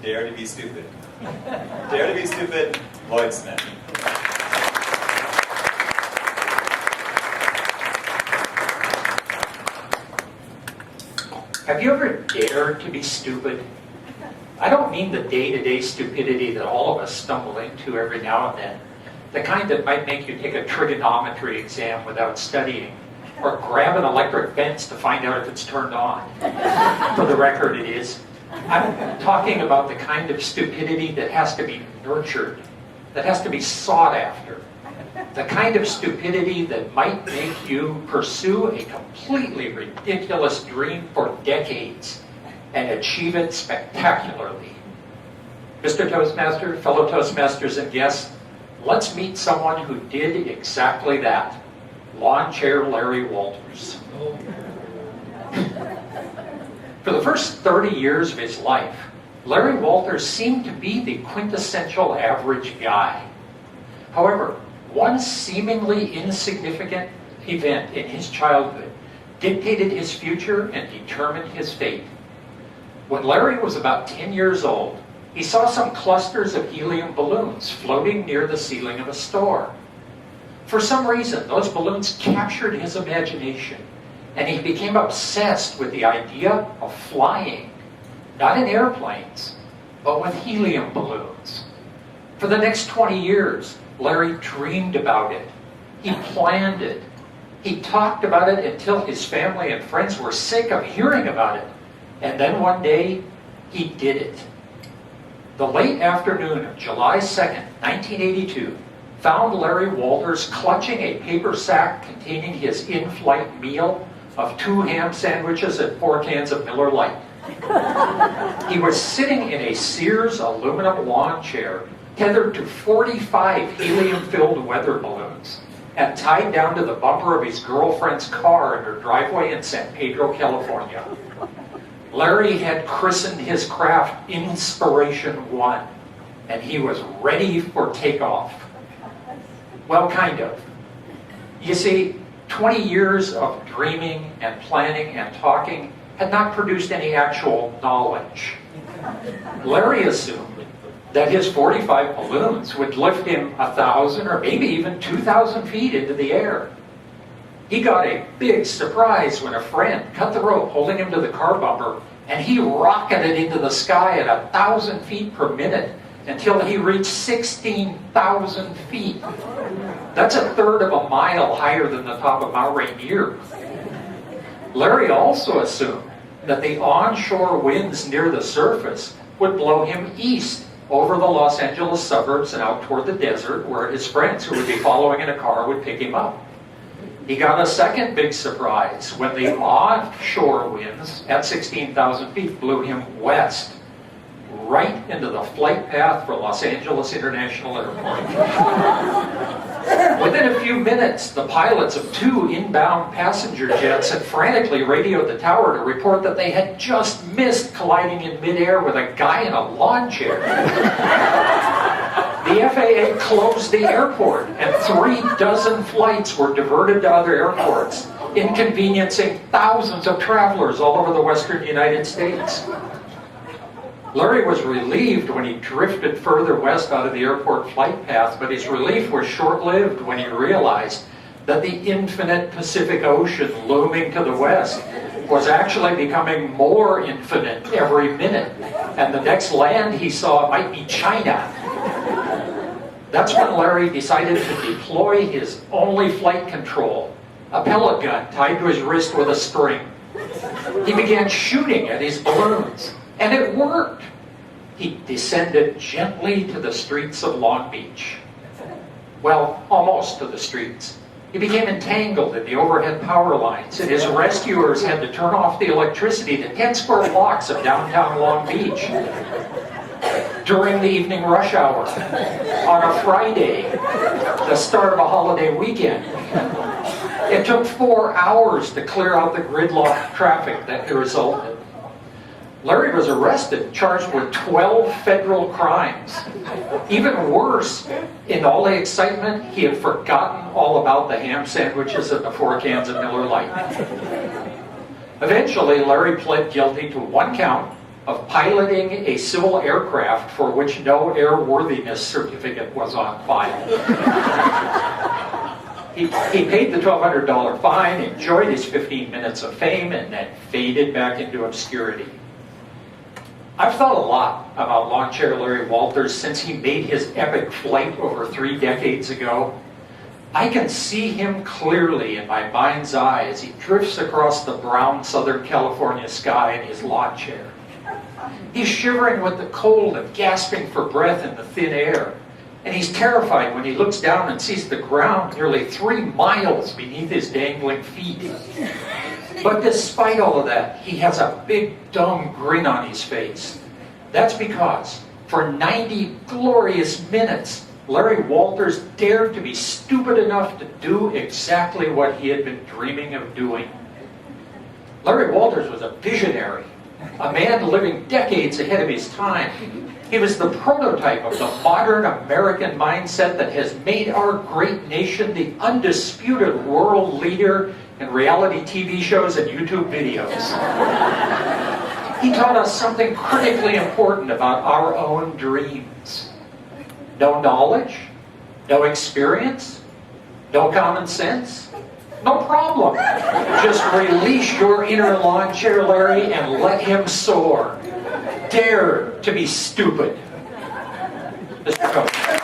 Dare to be stupid. Dare to be stupid, Lloyd Smith. Have you ever dared to be stupid? I don't mean the day-to-day stupidity that all of us stumble into every now and then. The kind that might make you take a trigonometry exam without studying, or grab an electric fence to find out if it's turned on. For the record, it is. I'm talking about the kind of stupidity that has to be nurtured, that has to be sought after. The kind of stupidity that might make you pursue a completely ridiculous dream for decades and achieve it spectacularly. Mr. Toastmaster, fellow Toastmasters and guests, let's meet someone who did exactly that. Lawn Chair Larry Walters. For the first 30 years of his life, Larry Walters seemed to be the quintessential average guy. However, one seemingly insignificant event in his childhood dictated his future and determined his fate. When Larry was about 10 years old, he saw some clusters of helium balloons floating near the ceiling of a store. For some reason, those balloons captured his imagination, and he became obsessed with the idea of flying, not in airplanes, but with helium balloons. For the next 20 years, Larry dreamed about it. He planned it. He talked about it until his family and friends were sick of hearing about it. And then one day, he did it. The late afternoon of July 2nd, 1982, found Larry Walters clutching a paper sack containing his in-flight meal of 2 ham sandwiches and 4 cans of Miller Lite. He was sitting in a Sears aluminum lawn chair tethered to 45 helium-filled weather balloons and tied down to the bumper of his girlfriend's car in her driveway in San Pedro, California. Larry had christened his craft Inspiration One, and he was ready for takeoff. Well, kind of. You see, 20 years of dreaming and planning and talking had not produced any actual knowledge. Larry assumed that his 45 balloons would lift him 1,000 or maybe even 2,000 feet into the air. He got a big surprise when a friend cut the rope holding him to the car bumper, and he rocketed into the sky at 1,000 feet per minute until he reached 16,000 feet. That's 1/3 of a mile higher than the top of Mount Rainier. Larry also assumed that the onshore winds near the surface would blow him east over the Los Angeles suburbs and out toward the desert where his friends who would be following in a car would pick him up. He got a second big surprise when the offshore winds at 16,000 feet blew him west, right into the flight path for Los Angeles International Airport. Within a few minutes, the pilots of 2 inbound passenger jets had frantically radioed the tower to report that they had just missed colliding in midair with a guy in a lawn chair. The FAA closed the airport, and 36 flights were diverted to other airports, inconveniencing thousands of travelers all over the western United States. Larry was relieved when he drifted further west out of the airport flight path, but his relief was short-lived when he realized that the infinite Pacific Ocean looming to the west was actually becoming more infinite every minute, and the next land he saw might be China. That's when Larry decided to deploy his only flight control, a pellet gun tied to his wrist with a string. He began shooting at his balloons, and it worked. He descended gently to the streets of Long Beach. Well, almost to the streets. He became entangled in the overhead power lines, and his rescuers had to turn off the electricity to 10 square blocks of downtown Long Beach during the evening rush hour on a Friday, the start of a holiday weekend. It took 4 hours to clear out the gridlock traffic that resulted. Larry was arrested, charged with 12 federal crimes. Even worse, in all the excitement, he had forgotten all about the ham sandwiches and the 4 cans of Miller Lite. Eventually, Larry pled guilty to 1 count of piloting a civil aircraft for which no airworthiness certificate was on file. He paid the $1,200 fine, enjoyed his 15 minutes of fame, and then faded back into obscurity. I've thought a lot about Lawn Chair Larry Walters since he made his epic flight over 3 decades ago. I can see him clearly in my mind's eye as he drifts across the brown Southern California sky in his lawn chair. He's shivering with the cold and gasping for breath in the thin air. And he's terrified when he looks down and sees the ground nearly 3 miles beneath his dangling feet. But despite all of that, he has a big dumb grin on his face. That's because for 90 glorious minutes, Larry Walters dared to be stupid enough to do exactly what he had been dreaming of doing. Larry Walters was a visionary, a man living decades ahead of his time. He was the prototype of the modern American mindset that has made our great nation the undisputed world leader in reality TV shows and YouTube videos. He taught us something critically important about our own dreams. No knowledge, no experience, no common sense, no problem. Just release your inner lawn chair Larry and let him soar. Dare to be stupid. Mr. Coach.